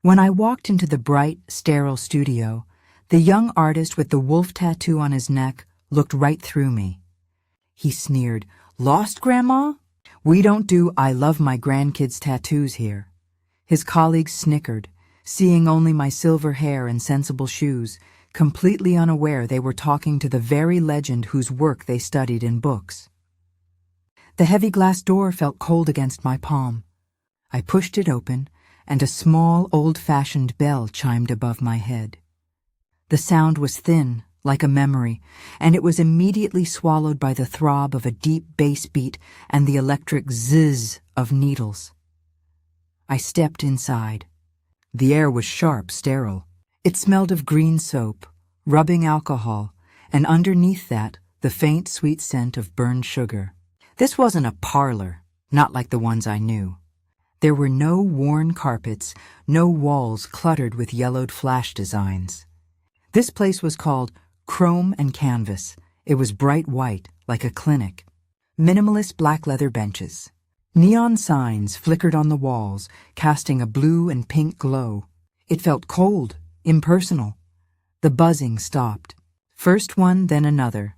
When I walked into the bright, sterile studio, the young artist with the wolf tattoo on his neck looked right through me. He sneered, "Lost, Grandma? We don't do I Love My Grandkids tattoos here." His colleagues snickered, seeing only my silver hair and sensible shoes, completely unaware they were talking to the very legend whose work they studied in books. The heavy glass door felt cold against my palm. I pushed it open, and a small, old-fashioned bell chimed above my head. The sound was thin, like a memory, and it was immediately swallowed by the throb of a deep bass beat and the electric zzz of needles. I stepped inside. The air was sharp, sterile. It smelled of green soap, rubbing alcohol, and underneath that, the faint, sweet scent of burned sugar. This wasn't a parlor, not like the ones I knew. There were no worn carpets, no walls cluttered with yellowed flash designs. This place was called Chrome and Canvas. It was bright white, like a clinic. Minimalist black leather benches. Neon signs flickered on the walls, casting a blue and pink glow. It felt cold, impersonal. The buzzing stopped. First one, then another.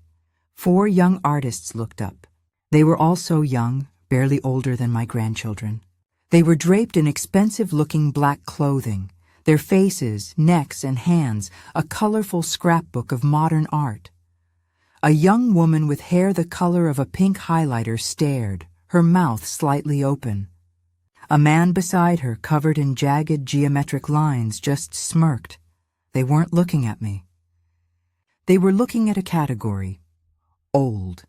4 young artists looked up. They were all so young, barely older than my grandchildren. They were draped in expensive-looking black clothing, their faces, necks, and hands a colorful scrapbook of modern art. A young woman with hair the color of a pink highlighter stared, her mouth slightly open. A man beside her, covered in jagged geometric lines, just smirked. They weren't looking at me. They were looking at a category: old.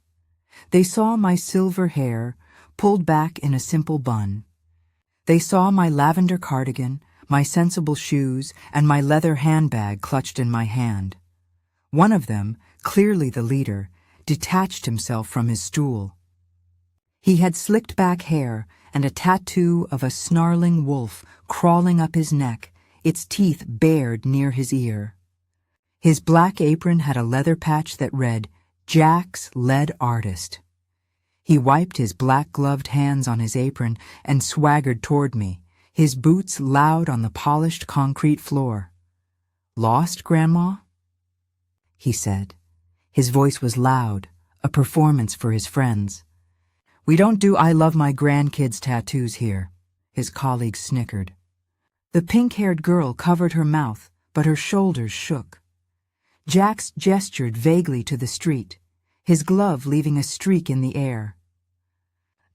They saw my silver hair, pulled back in a simple bun. They saw my lavender cardigan, my sensible shoes, and my leather handbag clutched in my hand. One of them, clearly the leader, detached himself from his stool. He had slicked back hair and a tattoo of a snarling wolf crawling up his neck, its teeth bared near his ear. His black apron had a leather patch that read, "Jack's Lead Artist." He wiped his black-gloved hands on his apron and swaggered toward me, his boots loud on the polished concrete floor. "Lost, Grandma?" he said. His voice was loud, a performance for his friends. "We don't do I Love My Grandkids tattoos here," his colleagues snickered. The pink-haired girl covered her mouth, but her shoulders shook. Jax gestured vaguely to the street, his glove leaving a streak in the air.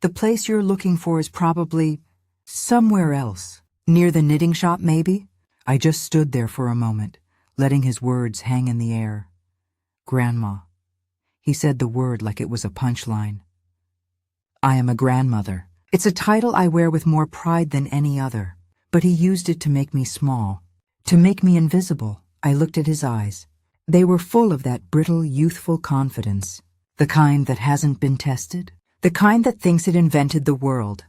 "The place you're looking for is probably somewhere else. Near the knitting shop, maybe?" I just stood there for a moment, letting his words hang in the air. "Grandma." He said the word like it was a punchline. I am a grandmother. It's a title I wear with more pride than any other, but he used it to make me small, to make me invisible. I looked at his eyes. They were full of that brittle, youthful confidence, the kind that hasn't been tested, the kind that thinks it invented the world.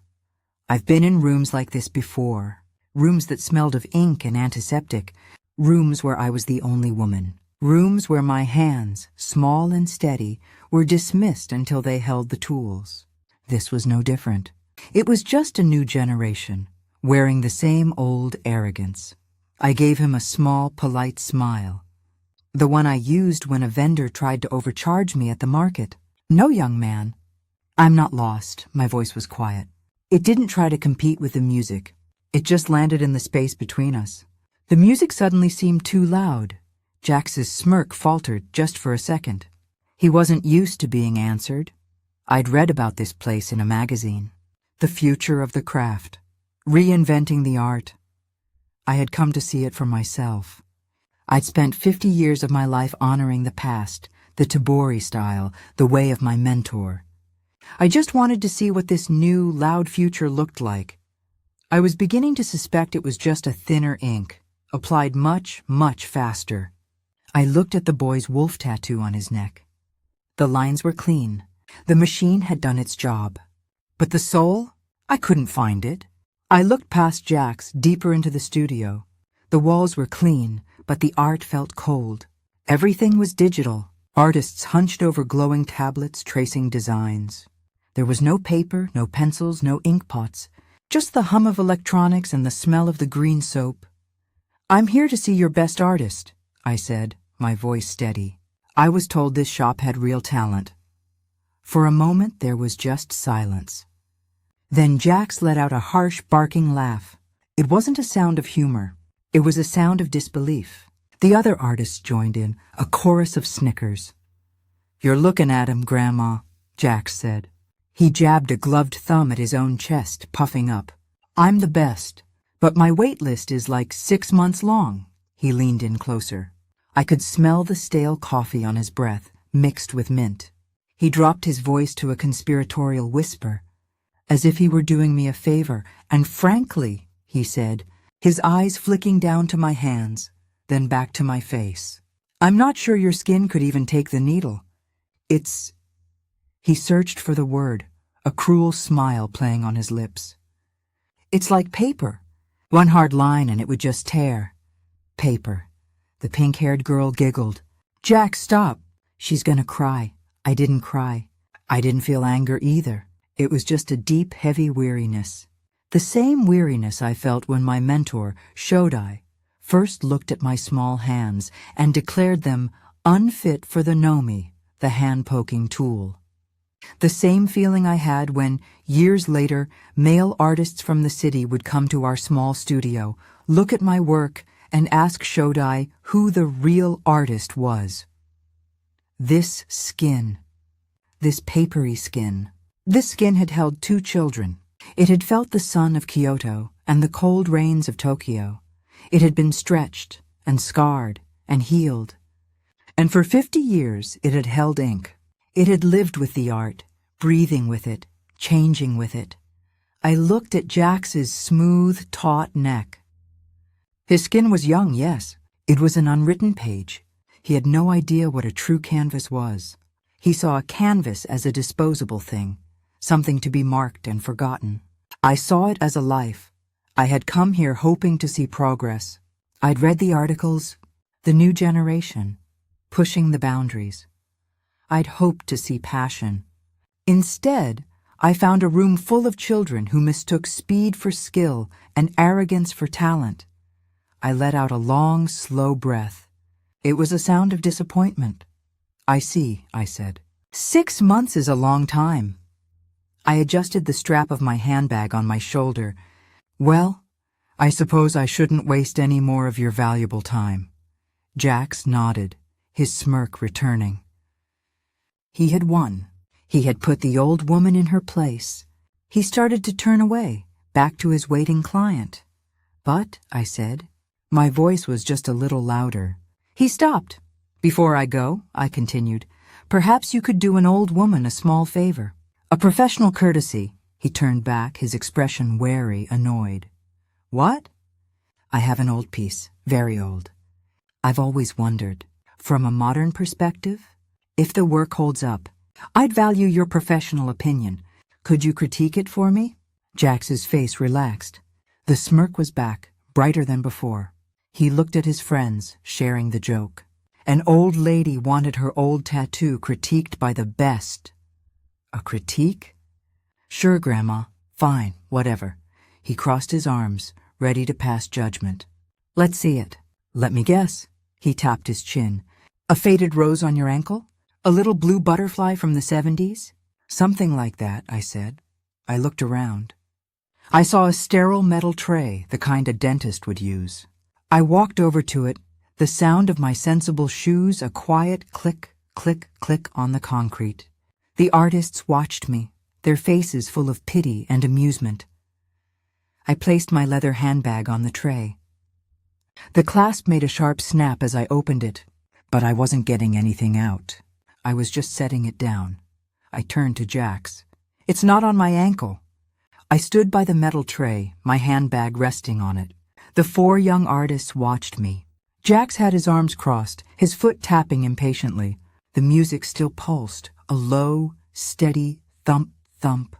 I've been in rooms like this before, rooms that smelled of ink and antiseptic, rooms where I was the only woman, rooms where my hands, small and steady, were dismissed until they held the tools. This was no different. It was just a new generation, wearing the same old arrogance. I gave him a small, polite smile, the one I used when a vendor tried to overcharge me at the market. "No, young man." "I'm not lost." My voice was quiet. It didn't try to compete with the music. It just landed in the space between us. The music suddenly seemed too loud. Jax's smirk faltered just for a second. He wasn't used to being answered. I'd read about this place in a magazine. The future of the craft. Reinventing the art. I had come to see it for myself. I'd spent 50 years of my life honoring the past, the Tabori style, the way of my mentor. I just wanted to see what this new, loud future looked like. I was beginning to suspect it was just a thinner ink, applied much, much faster. I looked at the boy's wolf tattoo on his neck. The lines were clean. The machine had done its job. But the soul? I couldn't find it. I looked past Jax, deeper into the studio. The walls were clean, but the art felt cold. Everything was digital. Artists hunched over glowing tablets, tracing designs. There was no paper, no pencils, no ink pots, just the hum of electronics and the smell of the green soap. I'm here to see your best artist, I said, my voice steady. I was told this shop had real talent. For a moment there was just silence. Then Jax let out a harsh, barking laugh. It wasn't a sound of humor. It was a sound of disbelief. The other artists joined in, a chorus of snickers. You're looking at him, Grandma, Jax said. He jabbed a gloved thumb at his own chest, puffing up. I'm the best, but my wait list is like 6 months long. He leaned in closer. I could smell the stale coffee on his breath, mixed with mint. He dropped his voice to a conspiratorial whisper, as if he were doing me a favor, and frankly, he said, his eyes flicking down to my hands, then back to my face. I'm not sure your skin could even take the needle. It's... He searched for the word, a cruel smile playing on his lips. It's like paper. One hard line and it would just tear. Paper. The pink-haired girl giggled. Jack, stop. She's gonna cry. I didn't cry. I didn't feel anger either. It was just a deep, heavy weariness. The same weariness I felt when my mentor, Shodai, first looked at my small hands and declared them unfit for the Nomi, the hand-poking tool. The same feeling I had when, years later, male artists from the city would come to our small studio, look at my work, and ask Shodai who the real artist was. This skin. This papery skin. This skin had held 2 children. It had felt the sun of Kyoto and the cold rains of Tokyo. It had been stretched and scarred and healed. And for 50 years it had held ink. It had lived with the art, breathing with it, changing with it. I looked at Jax's smooth, taut neck. His skin was young, yes. It was an unwritten page. He had no idea what a true canvas was. He saw a canvas as a disposable thing, something to be marked and forgotten. I saw it as a life. I had come here hoping to see progress. I'd read the articles, the new generation, pushing the boundaries. I'd hoped to see passion. Instead, I found a room full of children who mistook speed for skill and arrogance for talent. I let out a long, slow breath. It was a sound of disappointment. I see, I said. 6 months is a long time. I adjusted the strap of my handbag on my shoulder. Well, I suppose I shouldn't waste any more of your valuable time. Jax nodded, his smirk returning. He had won. He had put the old woman in her place. He started to turn away, back to his waiting client. But, I said, my voice was just a little louder. He stopped. Before I go, I continued, perhaps you could do an old woman a small favor. A professional courtesy. He turned back, his expression wary, annoyed. What? I have an old piece, very old. I've always wondered, from a modern perspective, if the work holds up. I'd value your professional opinion. Could you critique it for me? Jax's face relaxed. The smirk was back, brighter than before. He looked at his friends, sharing the joke. An old lady wanted her old tattoo critiqued by the best. A critique? Sure, Grandma. Fine, whatever. He crossed his arms, ready to pass judgment. Let's see it. Let me guess. He tapped his chin. A faded rose on your ankle? A little blue butterfly from the 70s? Something like that, I said. I looked around. I saw a sterile metal tray, the kind a dentist would use. I walked over to it, the sound of my sensible shoes a quiet click, click, click on the concrete. The artists watched me, their faces full of pity and amusement. I placed my leather handbag on the tray. The clasp made a sharp snap as I opened it, but I wasn't getting anything out. I was just setting it down. I turned to Jax. It's not on my ankle. I stood by the metal tray, my handbag resting on it. The 4 young artists watched me. Jax had his arms crossed, his foot tapping impatiently. The music still pulsed, a low, steady thump, thump.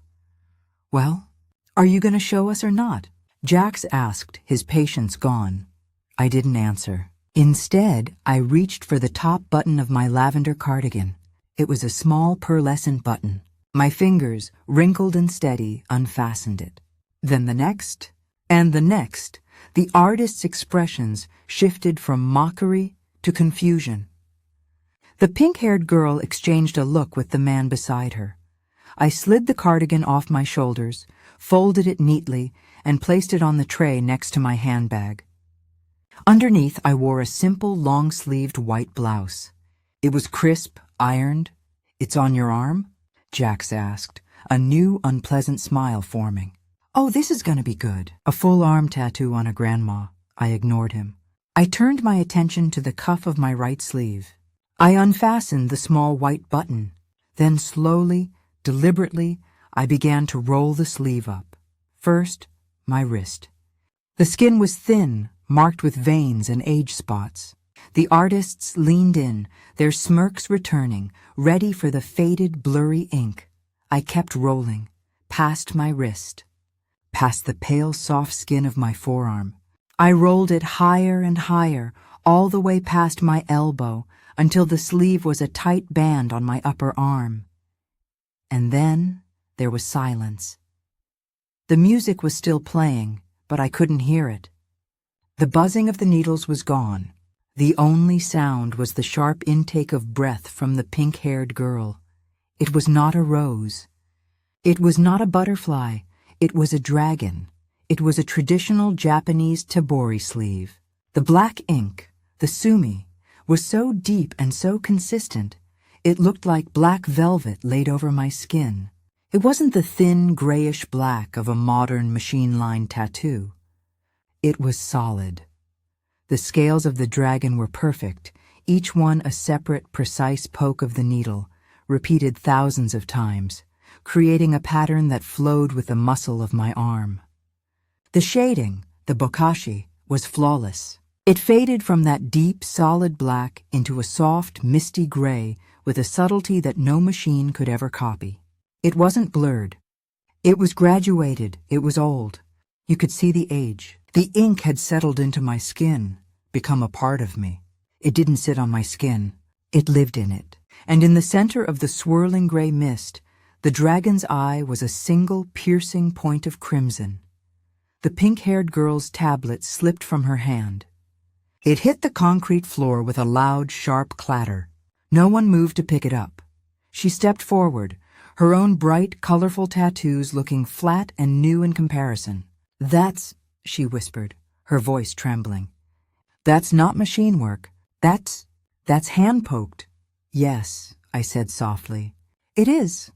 Well, are you going to show us or not? Jax asked, his patience gone. I didn't answer. Instead, I reached for the top button of my lavender cardigan. It was a small pearlescent button. My fingers, wrinkled and steady, unfastened it. Then the next, and the next, The artist's expressions shifted from mockery to confusion. The pink-haired girl exchanged a look with the man beside her. I slid the cardigan off my shoulders, folded it neatly, and placed it on the tray next to my handbag. Underneath, I wore a simple, long-sleeved white blouse. It was crisp, ironed. "It's on your arm?" Jax asked, a new, unpleasant smile forming. "Oh, this is gonna be good." A full arm tattoo on a grandma. I ignored him. I turned my attention to the cuff of my right sleeve. I unfastened the small white button. Then slowly, deliberately, I began to roll the sleeve up. First, my wrist. The skin was thin, marked with veins and age spots. The artists leaned in, their smirks returning, ready for the faded, blurry ink. I kept rolling, past my wrist, past the pale, soft skin of my forearm. I rolled it higher and higher, all the way past my elbow, until the sleeve was a tight band on my upper arm. And then there was silence. The music was still playing, but I couldn't hear it. The buzzing of the needles was gone. The only sound was the sharp intake of breath from the pink-haired girl. It was not a rose. It was not a butterfly. It was a dragon. It was a traditional Japanese tabori sleeve. The black ink, the sumi, was so deep and so consistent, it looked like black velvet laid over my skin. It wasn't the thin, grayish black of a modern machine-lined tattoo. It was solid. The scales of the dragon were perfect, each one a separate, precise poke of the needle, repeated thousands of times, creating a pattern that flowed with the muscle of my arm. The shading, the bokashi, was flawless. It faded from that deep, solid black into a soft, misty gray with a subtlety that no machine could ever copy. It wasn't blurred. It was graduated. It was old. You could see the age. The ink had settled into my skin, become a part of me. It didn't sit on my skin. It lived in it. And in the center of the swirling gray mist, the dragon's eye was a single piercing point of crimson. The pink-haired girl's tablet slipped from her hand. It hit the concrete floor with a loud, sharp clatter. No one moved to pick it up. She stepped forward, her own bright, colorful tattoos looking flat and new in comparison. "That's," she whispered, her voice trembling. "That's not machine work. That's hand-poked." "Yes," I said softly. "It is."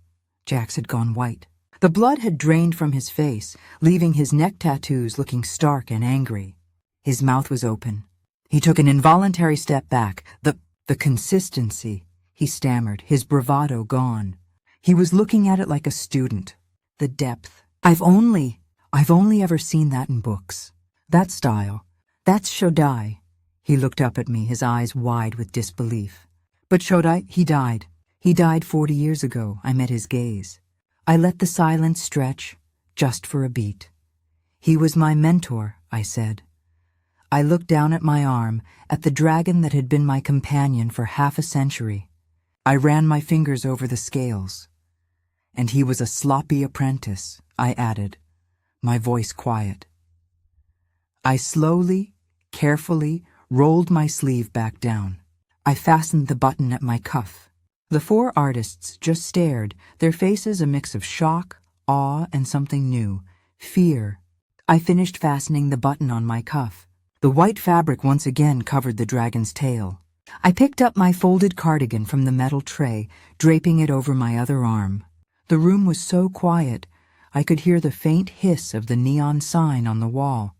Jax had gone white. The blood had drained from his face, leaving his neck tattoos looking stark and angry. His mouth was open. He took an involuntary step back. The consistency, he stammered, his bravado gone. He was looking at it like a student. The depth. I've only ever seen that in books. That style. That's Shodai." He looked up at me, his eyes wide with disbelief. "But Shodai, he died. He died 40 years ago." I met his gaze. I let the silence stretch, just for a beat. "He was my mentor," I said. I looked down at my arm, at the dragon that had been my companion for half a century. I ran my fingers over the scales. "And he was a sloppy apprentice," I added, my voice quiet. I slowly, carefully rolled my sleeve back down. I fastened the button at my cuff. The four artists just stared, their faces a mix of shock, awe, and something new, fear. I finished fastening the button on my cuff. The white fabric once again covered the dragon's tail. I picked up my folded cardigan from the metal tray, draping it over my other arm. The room was so quiet, I could hear the faint hiss of the neon sign on the wall.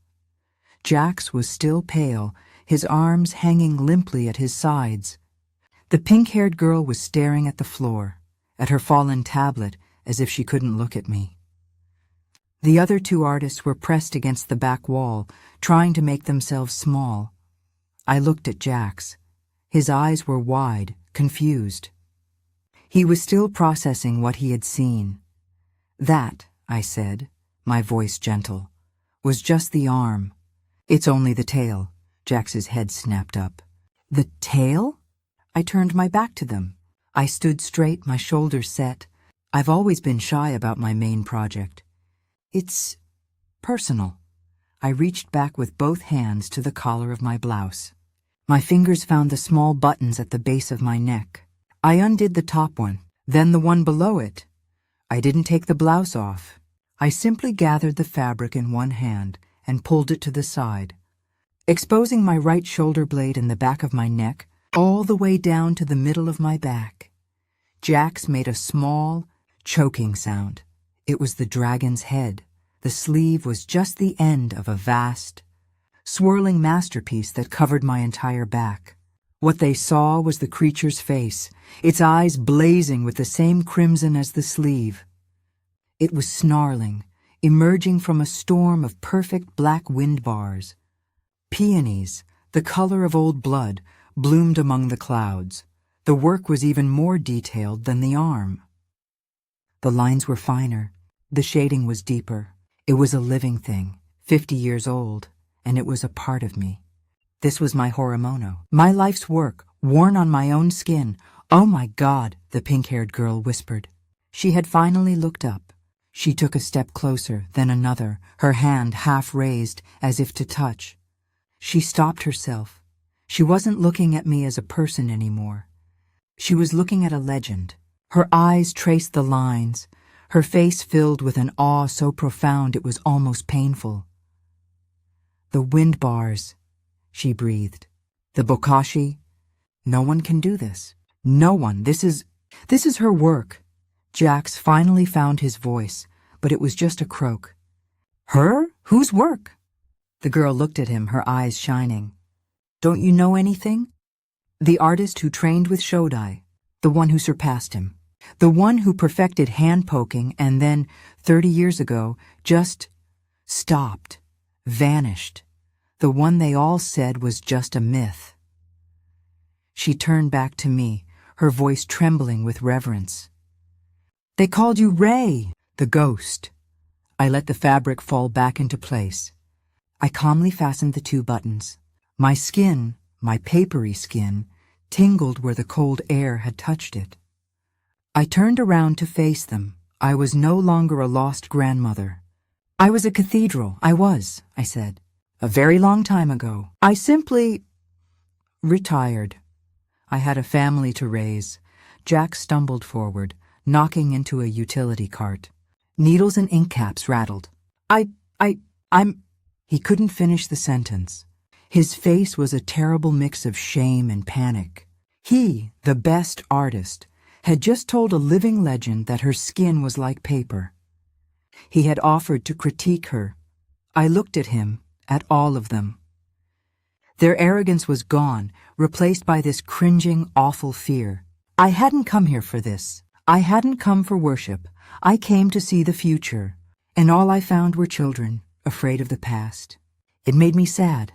Jax was still pale, his arms hanging limply at his sides. The pink-haired girl was staring at the floor, at her fallen tablet, as if she couldn't look at me. The other two artists were pressed against the back wall, trying to make themselves small. I looked at Jax. His eyes were wide, confused. He was still processing what he had seen. "That," I said, my voice gentle, "was just the arm. It's only the tail." Jax's head snapped up. "The tail?" I turned my back to them. I stood straight, my shoulders set. I've always been shy about my main project. "It's personal." I reached back with both hands to the collar of my blouse. My fingers found the small buttons at the base of my neck. I undid the top one, then the one below it. I didn't take the blouse off. I simply gathered the fabric in one hand and pulled it to the side, exposing my right shoulder blade and the back of my neck all the way down to the middle of my back. Jax made a small, choking sound. It was the dragon's head. The sleeve was just the end of a vast, swirling masterpiece that covered my entire back. What they saw was the creature's face, its eyes blazing with the same crimson as the sleeve. It was snarling, emerging from a storm of perfect black wind bars. Peonies, the color of old blood, bloomed among the clouds. The work was even more detailed than the arm. The lines were finer. The shading was deeper. It was a living thing, 50 years old, and it was a part of me. This was my horomono, my life's work, worn on my own skin. "Oh my God," the pink-haired girl whispered. She had finally looked up. She took a step closer, then another, her hand half raised as if to touch. She stopped herself. She wasn't looking at me as a person anymore. She was looking at a legend. Her eyes traced the lines, her face filled with an awe so profound it was almost painful. "The wind bars," she breathed. "The bokashi. No one can do this. No one. This is her work." Jax finally found his voice, but it was just a croak. "Her? Whose work?" The girl looked at him, her eyes shining. "Don't you know anything?" "The artist who trained with Shodai, the one who surpassed him, the one who perfected hand-poking and then, 30 years ago, just stopped, vanished, the one they all said was just a myth." She turned back to me, her voice trembling with reverence. "They called you Ray, the ghost." I let the fabric fall back into place. I calmly fastened the 2 buttons. My skin, my papery skin, tingled where the cold air had touched it. I turned around to face them. I was no longer a lost grandmother. "I was a cathedral, I said. "A very long time ago. I simply retired. I had a family to raise." Jack stumbled forward, knocking into a utility cart. Needles and ink caps rattled. I'm... He couldn't finish the sentence. His face was a terrible mix of shame and panic. He, the best artist, had just told a living legend that her skin was like paper. He had offered to critique her. I looked at him, at all of them. Their arrogance was gone, replaced by this cringing, awful fear. I hadn't come here for this. I hadn't come for worship. I came to see the future. And all I found were children, afraid of the past. It made me sad.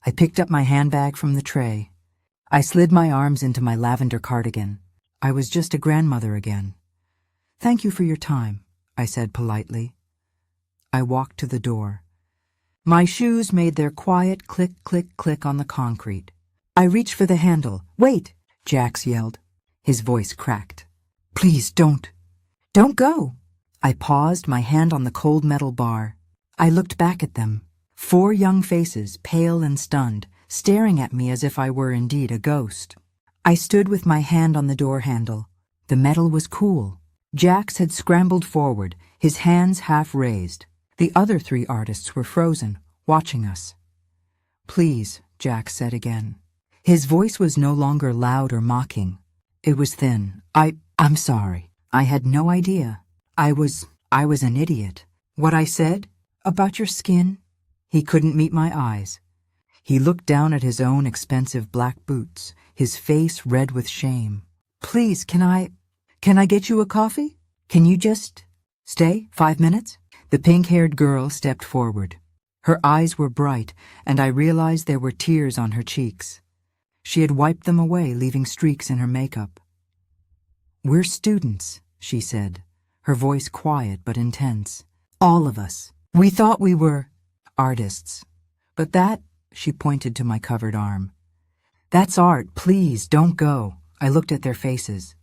I picked up my handbag from the tray. I slid my arms into my lavender cardigan. I was just a grandmother again. "Thank you for your time," I said politely. I walked to the door. My shoes made their quiet click, click, click on the concrete. I reached for the handle. "Wait," Jax yelled. His voice cracked. "Please don't go." I paused, my hand on the cold metal bar. I looked back at them. 4 young faces, pale and stunned, staring at me as if I were indeed a ghost. I stood with my hand on the door handle. The metal was cool. Jax had scrambled forward, his hands half raised. The other 3 artists were frozen, watching us. "Please," Jax said again. His voice was no longer loud or mocking. It was thin. I'm sorry. I had no idea. I was an idiot. What I said? About your skin?" He couldn't meet my eyes. He looked down at his own expensive black boots, his face red with shame. "Please, can I get you a coffee? Can you just stay 5 minutes?" The pink-haired girl stepped forward. Her eyes were bright, and I realized there were tears on her cheeks. She had wiped them away, leaving streaks in her makeup. "We're students," she said, her voice quiet but intense. "All of us. We thought we were artists. But that," she pointed to my covered arm. "That's art. Please, don't go." I looked at their faces.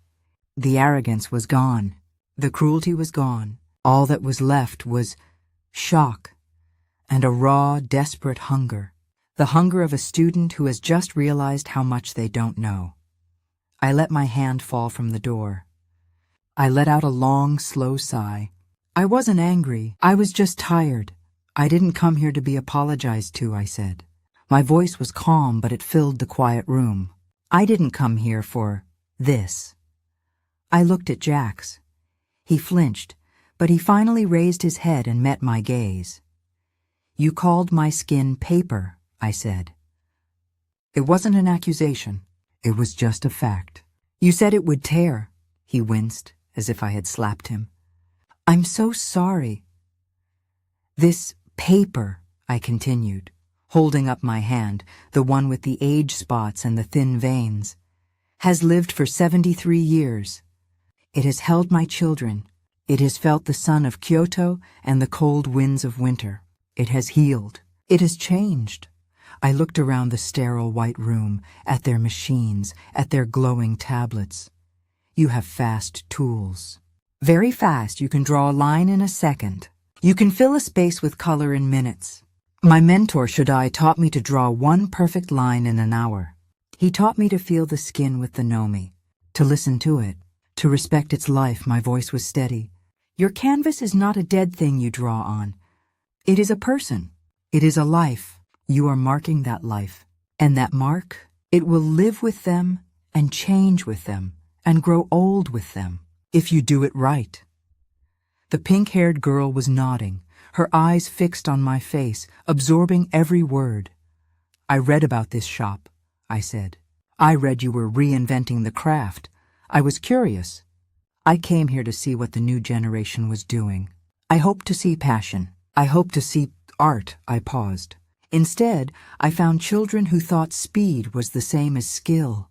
The arrogance was gone. The cruelty was gone. All that was left was shock and a raw, desperate hunger. The hunger of a student who has just realized how much they don't know. I let my hand fall from the door. I let out a long, slow sigh. I wasn't angry. I was just tired. I didn't come here to be apologized to, I said. My voice was calm, but it filled the quiet room. I didn't come here for this. I looked at Jax. He flinched, but he finally raised his head and met my gaze. You called my skin paper, I said. It wasn't an accusation. It was just a fact. You said it would tear. He winced, as if I had slapped him. I'm so sorry. This paper, I continued, holding up my hand, the one with the age spots and the thin veins, has lived for 73 years. It has held my children. It has felt the sun of Kyoto and the cold winds of winter. It has healed. It has changed. I looked around the sterile white room, at their machines, at their glowing tablets. You have fast tools. Very fast, you can draw a line in a second. You can fill a space with color in minutes. My mentor Shaddai taught me to draw one perfect line in an hour. He taught me to feel the skin with the Nomi, to listen to it, to respect its life. My voice was steady. Your canvas is not a dead thing you draw on. It is a person. It is a life. You are marking that life. And that mark, it will live with them and change with them and grow old with them, if you do it right. The pink-haired girl was nodding, her eyes fixed on my face, absorbing every word. I read about this shop, I said. I read you were reinventing the craft. I was curious. I came here to see what the new generation was doing. I hoped to see passion. I hoped to see art. I paused. Instead, I found children who thought speed was the same as skill.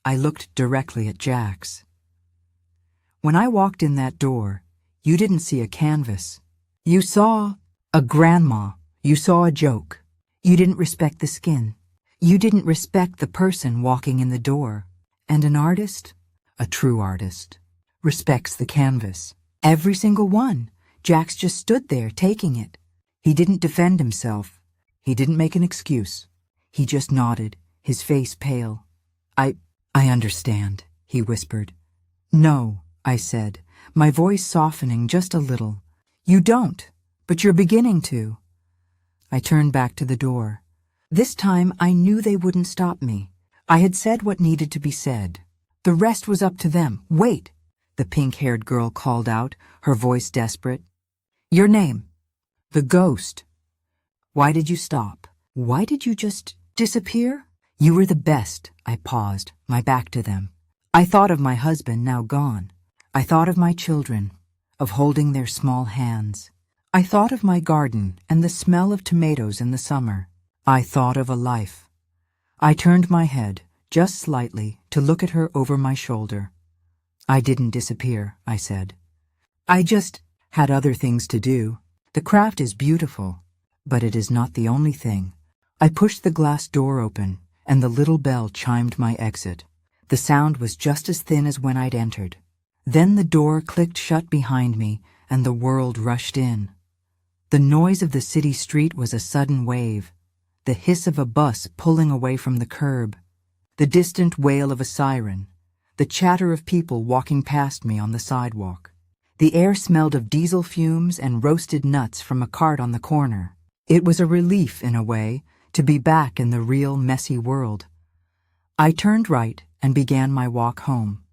I looked directly at Jax. When I walked in that door, you didn't see a canvas. You saw a grandma. You saw a joke. You didn't respect the skin. You didn't respect the person walking in the door. And an artist, a true artist, respects the canvas. Every single one. Jax just stood there taking it. He didn't defend himself. He didn't make an excuse. He just nodded, his face pale. I understand, he whispered. No, I said, my voice softening just a little. You don't, but you're beginning to. I turned back to the door. This time I knew they wouldn't stop me. I had said what needed to be said. The rest was up to them. Wait, the pink-haired girl called out, her voice desperate. Your name. The ghost. Why did you stop? Why did you just disappear? You were the best. I paused, my back to them. I thought of my husband, now gone. I thought of my children, of holding their small hands. I thought of my garden and the smell of tomatoes in the summer. I thought of a life. I turned my head, just slightly, to look at her over my shoulder. I didn't disappear, I said. I just had other things to do. The craft is beautiful, but it is not the only thing. I pushed the glass door open, and the little bell chimed my exit. The sound was just as thin as when I'd entered. Then the door clicked shut behind me, and the world rushed in. The noise of the city street was a sudden wave, the hiss of a bus pulling away from the curb, the distant wail of a siren, the chatter of people walking past me on the sidewalk. The air smelled of diesel fumes and roasted nuts from a cart on the corner. It was a relief, in a way, to be back in the real, messy world. I turned right and began my walk home.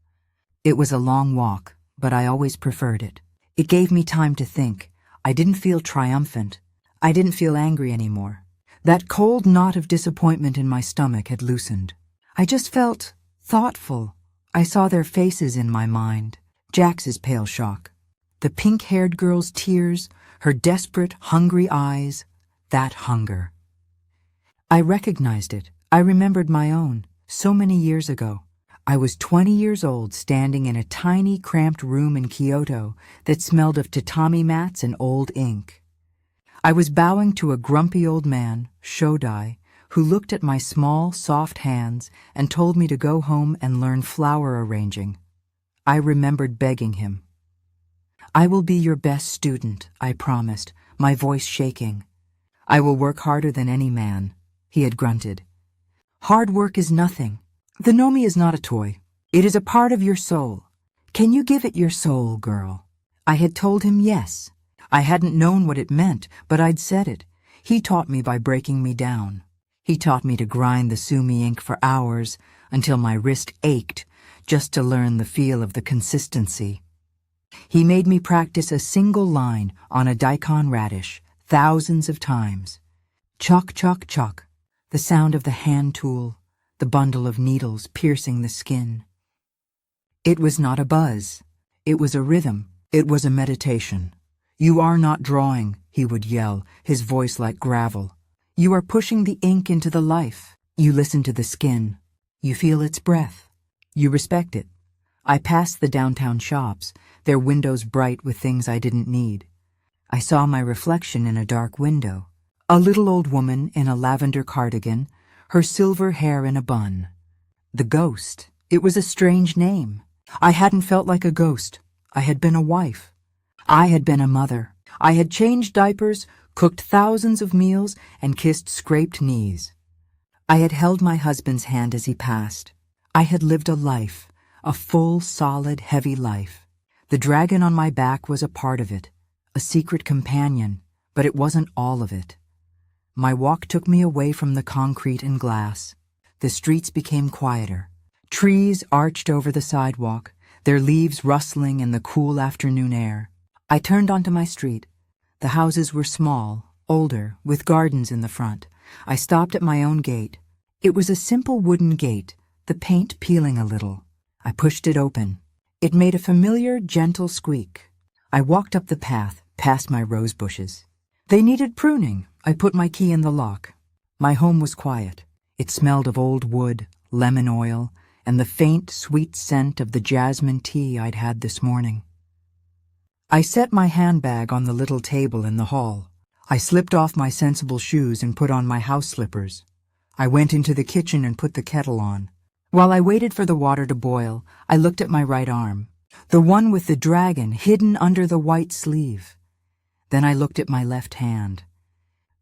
It was a long walk, but I always preferred it. It gave me time to think. I didn't feel triumphant. I didn't feel angry anymore. That cold knot of disappointment in my stomach had loosened. I just felt thoughtful. I saw their faces in my mind. Jax's pale shock. The pink-haired girl's tears, her desperate, hungry eyes. That hunger. I recognized it. I remembered my own, so many years ago. I was 20 years old, standing in a tiny, cramped room in Kyoto that smelled of tatami mats and old ink. I was bowing to a grumpy old man, Shodai, who looked at my small, soft hands and told me to go home and learn flower arranging. I remembered begging him. I will be your best student, I promised, my voice shaking. I will work harder than any man, he had grunted. Hard work is nothing. The Nomi is not a toy. It is a part of your soul. Can you give it your soul, girl? I had told him yes. I hadn't known what it meant, but I'd said it. He taught me by breaking me down. He taught me to grind the sumi ink for hours until my wrist ached just to learn the feel of the consistency. He made me practice a single line on a daikon radish thousands of times. Chock, chock, chock, the sound of the hand tool, the bundle of needles piercing the skin. It was not a buzz. It was a rhythm. It was a meditation. You are not drawing, he would yell, his voice like gravel. You are pushing the ink into the life. You listen to the skin. You feel its breath. You respect it. I passed the downtown shops, their windows bright with things I didn't need. I saw my reflection in a dark window. A little old woman in a lavender cardigan, her silver hair in a bun. The ghost. It was a strange name. I hadn't felt like a ghost. I had been a wife. I had been a mother. I had changed diapers, cooked thousands of meals, and kissed scraped knees. I had held my husband's hand as he passed. I had lived a life, a full, solid, heavy life. The dragon on my back was a part of it, a secret companion, but it wasn't all of it. My walk took me away from the concrete and glass. The streets became quieter. Trees arched over the sidewalk, their leaves rustling in the cool afternoon air. I turned onto my street. The houses were small, older, with gardens in the front. I stopped at my own gate. It was a simple wooden gate, the paint peeling a little. I pushed it open. It made a familiar, gentle squeak. I walked up the path, past my rose bushes. They needed pruning. I put my key in the lock. My home was quiet. It smelled of old wood, lemon oil, and the faint, sweet scent of the jasmine tea I'd had this morning. I set my handbag on the little table in the hall. I slipped off my sensible shoes and put on my house slippers. I went into the kitchen and put the kettle on. While I waited for the water to boil, I looked at my right arm, the one with the dragon hidden under the white sleeve. Then I looked at my left hand.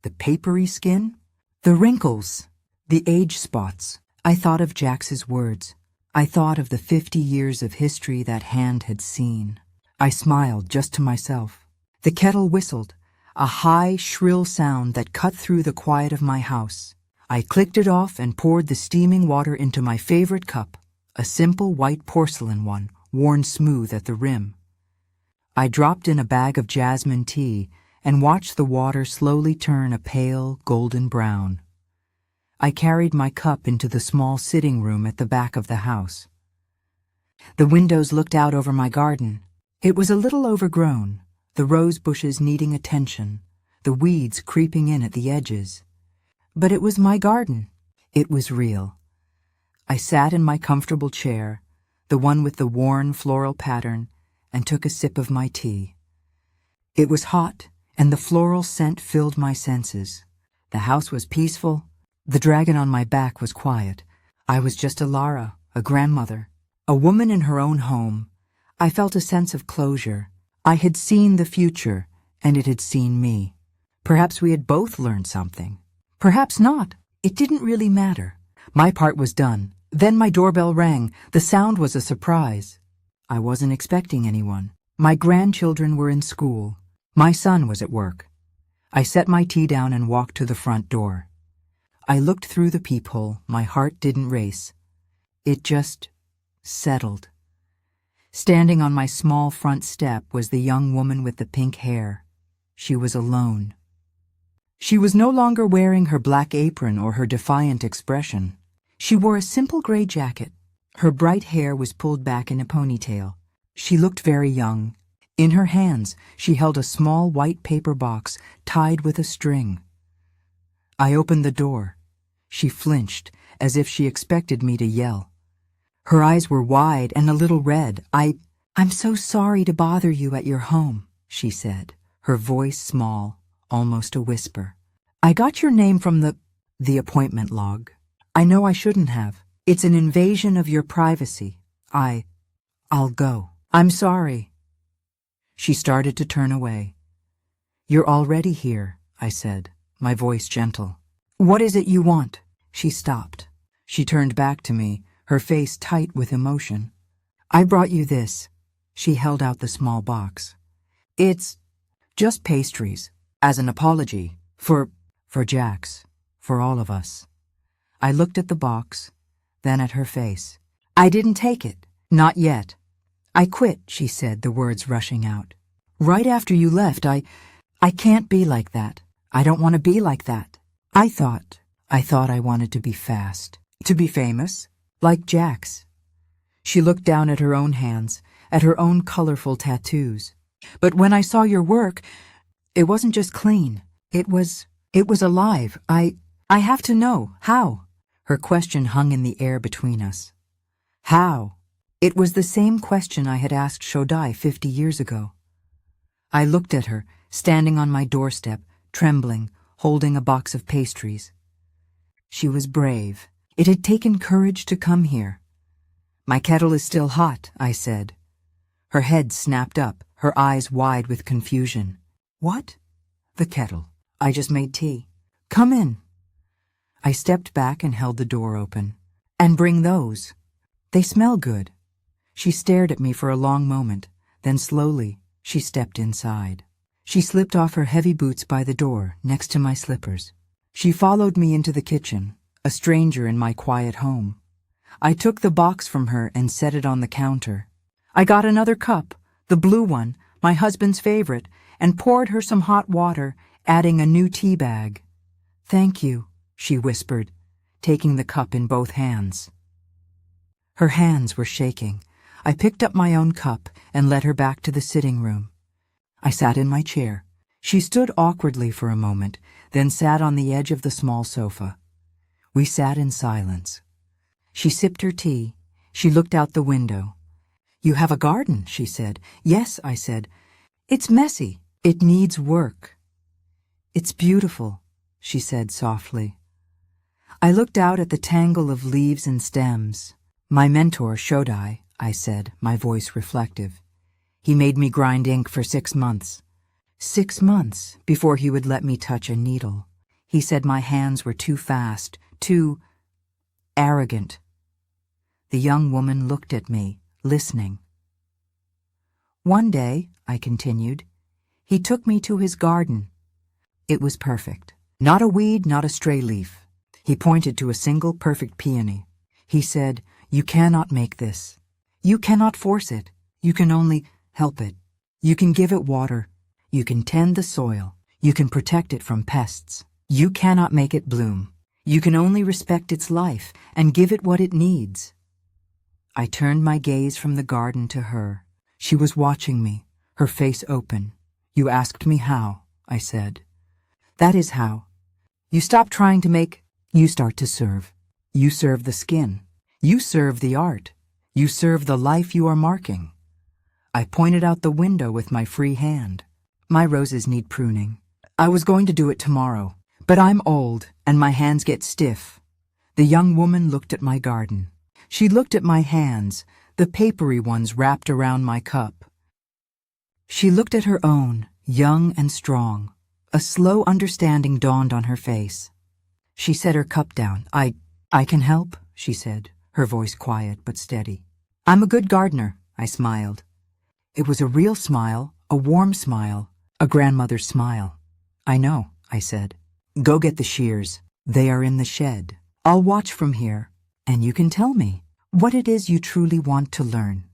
The papery skin, the wrinkles, the age spots. I thought of Jax's words. I thought of the 50 years of history that hand had seen. I smiled just to myself. The kettle whistled, a high, shrill sound that cut through the quiet of my house. I clicked it off and poured the steaming water into my favorite cup, a simple white porcelain one, worn smooth at the rim. I dropped in a bag of jasmine tea and watched the water slowly turn a pale, golden brown. I carried my cup into the small sitting room at the back of the house. The windows looked out over my garden. It was a little overgrown, the rose bushes needing attention, the weeds creeping in at the edges. But it was my garden. It was real. I sat in my comfortable chair, the one with the worn floral pattern, and took a sip of my tea. It was hot, and the floral scent filled my senses. The house was peaceful. The dragon on my back was quiet. I was just a Lara, a grandmother, a woman in her own home. I felt a sense of closure. I had seen the future, and it had seen me. Perhaps we had both learned something. Perhaps not. It didn't really matter. My part was done. Then my doorbell rang. The sound was a surprise. I wasn't expecting anyone. My grandchildren were in school. My son was at work. I set my tea down and walked to the front door. I looked through the peephole. My heart didn't race. It just settled. Standing on my small front step was the young woman with the pink hair. She was alone. She was no longer wearing her black apron or her defiant expression. She wore a simple gray jacket. Her bright hair was pulled back in a ponytail. She looked very young. In her hands, she held a small white paper box tied with a string. I opened the door. She flinched, as if she expected me to yell. Her eyes were wide and a little red. I'm so sorry to bother you at your home, she said, her voice small, almost a whisper. I got your name from the appointment log. I know I shouldn't have. It's an invasion of your privacy. I'll go. I'm sorry. She started to turn away. You're already here, I said, my voice gentle. What is it you want? She stopped. She turned back to me, her face tight with emotion. I brought you this. She held out the small box. It's just pastries, as an apology, for Jax, for all of us. I looked at the box, then at her face. I didn't take it. Not yet. I quit, she said, the words rushing out. Right after you left, I can't be like that. I don't want to be like that. I thought I wanted to be fast, to be famous, like Jax. She looked down at her own hands, at her own colorful tattoos. But when I saw your work, it wasn't just clean. It was alive. I have to know, how? Her question hung in the air between us. How? It was the same question I had asked Shodai 50 years ago. I looked at her, standing on my doorstep, trembling, holding a box of pastries. She was brave. It had taken courage to come here. My kettle is still hot, I said. Her head snapped up, her eyes wide with confusion. What? The kettle. I just made tea. Come in. I stepped back and held the door open. And bring those. They smell good. She stared at me for a long moment, then slowly she stepped inside. She slipped off her heavy boots by the door, next to my slippers. She followed me into the kitchen, a stranger in my quiet home. I took the box from her and set it on the counter. I got another cup, the blue one, my husband's favorite, and poured her some hot water, adding a new tea bag. Thank you, she whispered, taking the cup in both hands. Her hands were shaking. I picked up my own cup and led her back to the sitting room. I sat in my chair. She stood awkwardly for a moment, then sat on the edge of the small sofa. We sat in silence. She sipped her tea. She looked out the window. You have a garden, she said. Yes, I said. It's messy. It needs work. It's beautiful, she said softly. I looked out at the tangle of leaves and stems. My mentor, Shodai, I said, my voice reflective. He made me grind ink for 6 months. 6 months before he would let me touch a needle. He said my hands were too fast, too arrogant. The young woman looked at me, listening. One day, I continued, he took me to his garden. It was perfect. Not a weed, not a stray leaf. He pointed to a single perfect peony. He said, you cannot make this. You cannot force it. You can only help it. You can give it water. You can tend the soil. You can protect it from pests. You cannot make it bloom. You can only respect its life and give it what it needs. I turned my gaze from the garden to her. She was watching me, her face open. You asked me how, I said. That is how. You stop trying to make, you start to serve. You serve the skin. You serve the art. You serve the life you are marking. I pointed out the window with my free hand. My roses need pruning. I was going to do it tomorrow, but I'm old and my hands get stiff. The young woman looked at my garden. She looked at my hands, the papery ones wrapped around my cup. She looked at her own, young and strong. A slow understanding dawned on her face. She set her cup down. I can help, she said, her voice quiet but steady. I'm a good gardener, I smiled. It was a real smile, a warm smile, a grandmother's smile. I know, I said. Go get the shears. They are in the shed. I'll watch from here, and you can tell me what it is you truly want to learn.